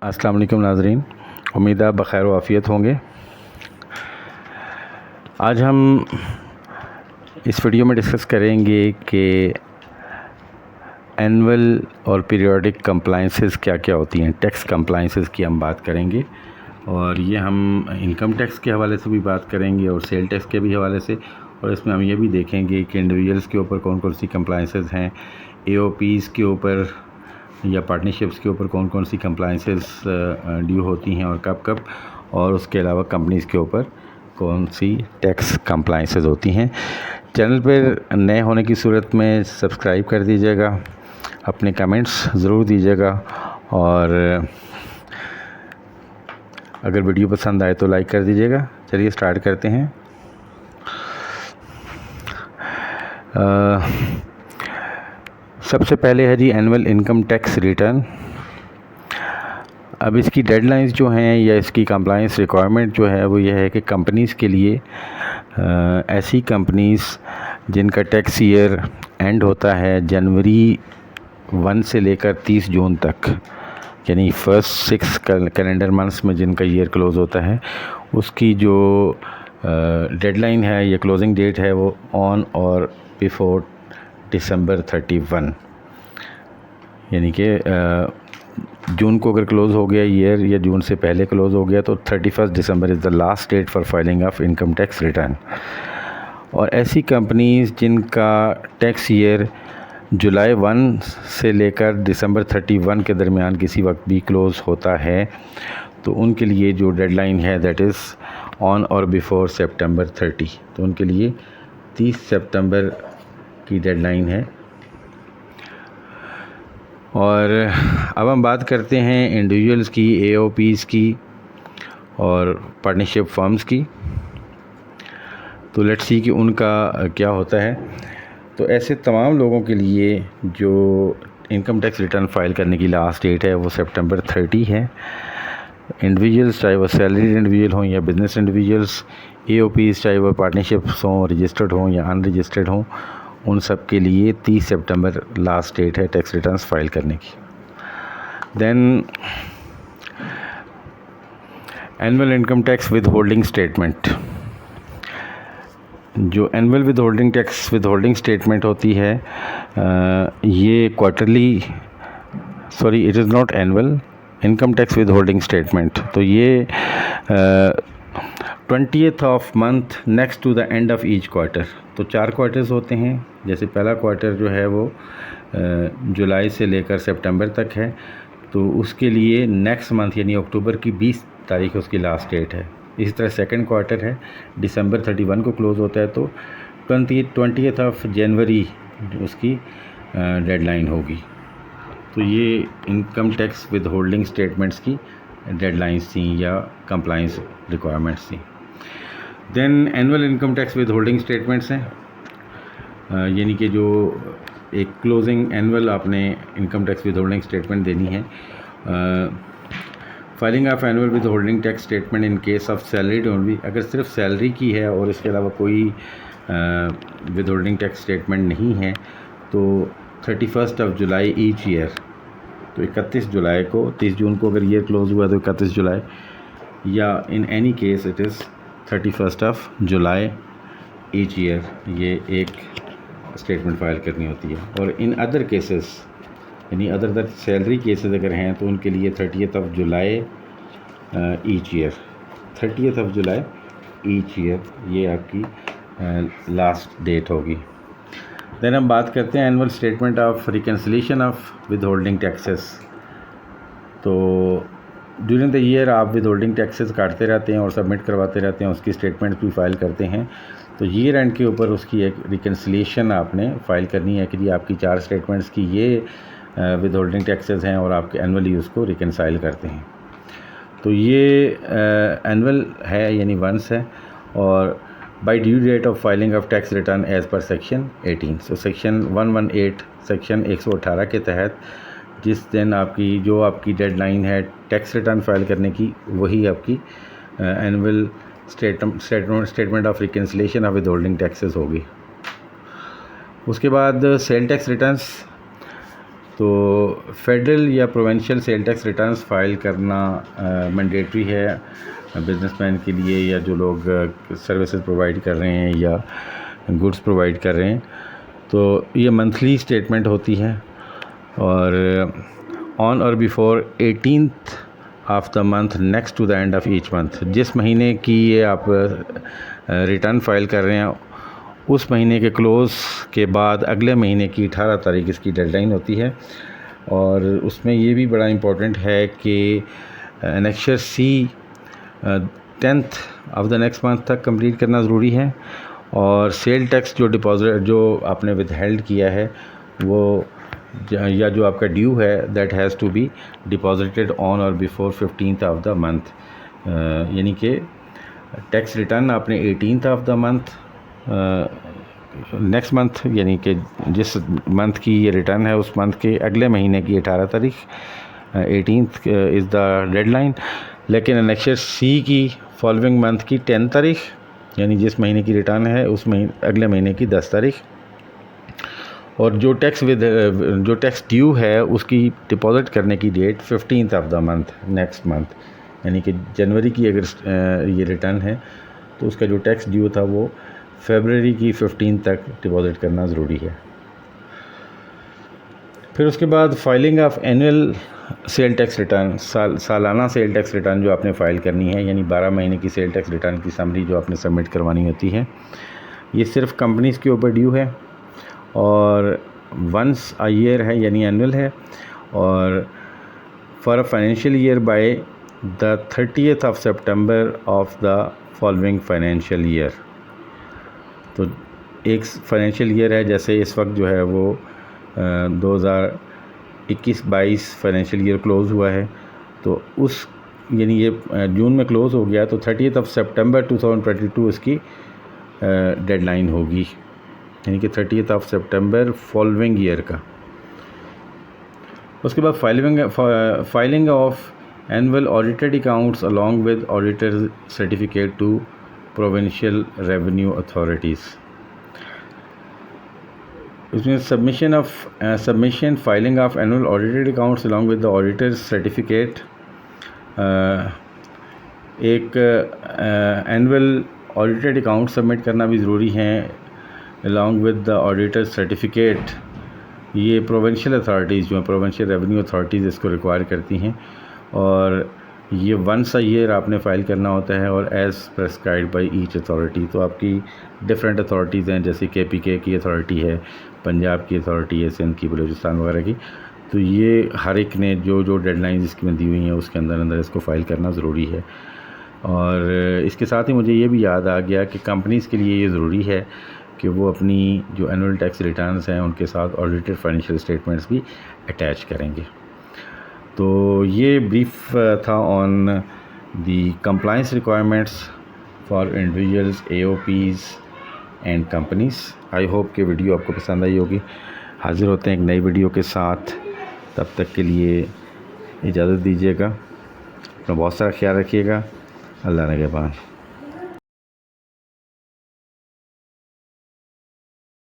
अस्सलाम वालेकुम नाज़रीन, उम्मीद है आप बख़ैर व आफ़ियत होंगे। आज हम इस वीडियो में डिस्कस करेंगे कि एनुअल और पीरियोडिक कंप्लाइंसेस क्या क्या होती हैं। टैक्स कंप्लाइंसेस की हम बात करेंगे और ये हम इनकम टैक्स के हवाले से भी बात करेंगे और सेल टैक्स के भी हवाले से, और इसमें हम ये भी देखेंगे कि इंडिविजुअल्स के ऊपर कौन कौन सी कंप्लाइंसेस हैं, एओपीज़ के ऊपर या पार्टनरशिप्स के ऊपर कौन कौन सी कंप्लाइंसेस ड्यू होती हैं और कब कब, और उसके अलावा कंपनीज़ के ऊपर कौन सी टैक्स कंप्लाइंसेस होती हैं। चैनल पर नए होने की सूरत में सब्सक्राइब कर दीजिएगा, अपने कमेंट्स ज़रूर दीजिएगा और अगर वीडियो पसंद आए तो लाइक कर दीजिएगा। चलिए स्टार्ट करते हैं। सबसे पहले है जी एनुअल इनकम टैक्स रिटर्न। अब इसकी डेडलाइंस जो हैं या इसकी कंप्लाइंस रिक्वायरमेंट जो है वो ये है कि कंपनीज़ के लिए ऐसी कंपनीज़ जिनका टैक्स ईयर एंड होता है जनवरी 1 से लेकर 30 जून तक, यानी फर्स्ट 6 कैलेंडर मंथ्स में जिनका ईयर क्लोज़ होता है, उसकी जो डेडलाइन है या क्लोजिंग डेट है वो ऑन और बिफोर दिसंबर 31, यानी कि जून को अगर क्लोज़ हो गया ईयर या जून से पहले क्लोज़ हो गया तो 31 December is the last date for filing of income tax return. और ऐसी कंपनीज़ जिनका टैक्स ईयर जुलाई 1 से लेकर दिसंबर 31 के दरमियान किसी वक्त भी क्लोज़ होता है तो उनके लिए जो डेडलाइन है दैट इज़ ऑन और बिफोर सितंबर 30, तो उनके लिए 30 सितंबर की डेडलाइन है। और अब हम बात करते हैं इंडिविजुअल्स की, एओपीज़ की और पार्टनरशिप फर्म्स की। तो लेट्स सी कि उनका क्या होता है। तो ऐसे तमाम लोगों के लिए जो इनकम टैक्स रिटर्न फाइल करने की लास्ट डेट है वो सितंबर 30 है। इंडिविजुअल्स चाहे वो सैलरीड इंडिविजुअल हों या बिज़नेस इंडिविजुअल्स, एओपीज़ चाहे वो पार्टनरशिप्स हों, रजिस्टर्ड हों या अनरजिस्टर्ड हों, उन सब के लिए 30 सितंबर लास्ट डेट है टैक्स रिटर्न्स फाइल करने की। Then annual income tax withholding statement. जो annual withholding tax withholding statement होती है ये quarterly, sorry it is not annual income tax withholding statement, तो ये 20th of month next to the end of each quarter. तो 4 quarters होते हैं। जैसे पहला क्वार्टर जो है वो जुलाई से लेकर सितंबर तक है, तो उसके लिए नेक्स्ट मंथ यानी अक्टूबर की 20 तारीख उसकी लास्ट डेट है। इसी तरह सेकंड क्वार्टर है, दिसंबर 31 को क्लोज़ होता है, तो 20th ऑफ जनवरी उसकी डेडलाइन होगी। तो ये income tax withholding statements की डेडलाइंस थी या कंप्लाइंस रिक्वायरमेंट्स थी। Then annual income tax withholding statements हैं, यानी कि जो एक क्लोजिंग एनुअल आपने income tax withholding statement देनी है। Filing of annual withholding tax statement in case of salaried only. अगर सिर्फ सैलरी की है और इसके अलावा कोई विद होल्डिंग टैक्स स्टेटमेंट नहीं है तो 31 ऑफ जुलाई ईच ईयर, तो 31 जुलाई को, 30 जून को अगर ईयर क्लोज हुआ तो 31 जुलाई, या in any case it is 31 of July each year, ये एक स्टेटमेंट फाइल करनी होती है। और इन अदर केसेस यानी अदर सैलरी केसेस अगर हैं तो उनके लिए 30th of July each year, 30th of July each year ये आपकी लास्ट डेट होगी। देन हम बात करते हैं annual statement of reconciliation of with holding taxes. तो ड्यूरिंग द ईयर आप विद होल्डिंग टैक्सेस काटते रहते हैं और सबमिट करवाते रहते हैं, उसकी स्टेटमेंट भी फाइल करते हैं। तो ईयर एंड के ऊपर उसकी एक रिकन्सिलेशन आपने फ़ाइल करनी है कि जी आपकी 4 स्टेटमेंट्स की ये विद होल्डिंग टैक्सेस हैं और आपके एनुअली उसको रिकन्साइल करते हैं। तो ये एनुअल है यानी वंस है, और by due date of filing of tax return as per section 18। So section 118 section 118 के तहत जिस दिन आपकी डेडलाइन है टैक्स रिटर्न फाइल करने की, वही आपकी annual statement of reconciliation of with holding taxes होगी। उसके बाद सेल टैक्स रिटर्न्स। तो फेडरल या provincial sale tax returns file करना मैंडेटरी है बिजनेसमैन के लिए, या जो लोग सर्विसेज प्रोवाइड कर रहे हैं या गुड्स प्रोवाइड कर रहे हैं। तो ये मंथली स्टेटमेंट होती है और ऑन और before 18th of the month next to the end of each month, जिस महीने की ये आप रिटर्न फाइल कर रहे हैं उस महीने के क्लोज़ के बाद अगले महीने की 18 तारीख इसकी डेडलाइन होती है। और उसमें ये भी बड़ा इम्पोर्टेंट है कि annexure C 10th of the next month तक कंप्लीट करना ज़रूरी है। और सेल टैक्स जो डिपॉजिट जो आपने विदहेल्ड किया है वो या जो आपका ड्यू है that has to be deposited on और before 15th of the month, यानी कि टैक्स रिटर्न आपने 18th of the month next month, यानी कि जिस मंथ की ये रिटर्न है उस मंथ के अगले महीने की 18 तारीख 18th इज़ द डेडलाइन। लेकिन एनेक्शर सी की फॉलोइंग मंथ की 10 तारीख, यानी जिस महीने की रिटर्न है उस अगले महीने की 10 तारीख। और जो टैक्स ड्यू है उसकी डिपॉजिट करने की date 15th of the month next month, यानी कि जनवरी की अगर ये रिटर्न है तो उसका जो टैक्स ड्यू था वो फरवरी की 15 तक डिपॉजिट करना ज़रूरी है। फिर उसके बाद filing of annual sale tax return, सालाना सेल टैक्स रिटर्न जो आपने फ़ाइल करनी है, यानी 12 महीने की सेल टैक्स रिटर्न की समरी जो आपने सबमिट करवानी होती है। ये सिर्फ कंपनीज़ के ऊपर ड्यू है और वंस अ ईयर है, यानी एनुअल है, और for a financial year by the 30th of September of the following financial year. तो एक फाइनेंशियल ईयर है, जैसे इस वक्त जो है वो 2021-22 फाइनेंशियल ईयर क्लोज़ हुआ है, तो उस यानी ये जून में क्लोज़ हो गया, तो 30th ऑफ सितंबर 2022 इसकी डेडलाइन होगी, यानी कि 30th of September following year का। उसके बाद filing of annual audited accounts along with auditor certificate to provincial revenue authorities. उसमें submission filing of annual audited accounts along with the auditor certificate, एक annual audited account submit करना भी ज़रूरी है along with the auditor certificate. ये provincial authorities जो हैं, provincial revenue authorities इसको रिक्वायर करती हैं और ये वंस अ ईयर आपने फ़ाइल करना होता है और as prescribed by each authority. तो आपकी डिफरेंट अथॉरिटीज़ हैं, जैसे KPK की अथॉरिटी है, पंजाब की अथॉरिटी है, सिंध की, बलूचिस्तान वगैरह की। तो ये हर एक ने जो डेडलाइंस इसमें दी हुई हैं उसके अंदर इसको फ़ाइल करना ज़रूरी है। और इसके साथ ही मुझे ये भी याद आ गया कि कंपनीज़ के लिए ये ज़रूरी है कि वो अपनी जो एनुअल टैक्स रिटर्न्स हैं उनके साथ ऑडिटेड फाइनेंशियल स्टेटमेंट्स भी अटैच करेंगे। तो ये ब्रीफ था on the compliance requirements for individuals, AOPs and companies. I hope कि वीडियो आपको पसंद आई होगी। हाज़िर होते हैं एक नई वीडियो के साथ, तब तक के लिए इजाज़त दीजिएगा। अपना बहुत सारा ख्याल रखिएगा। अल्लाह निगहबान।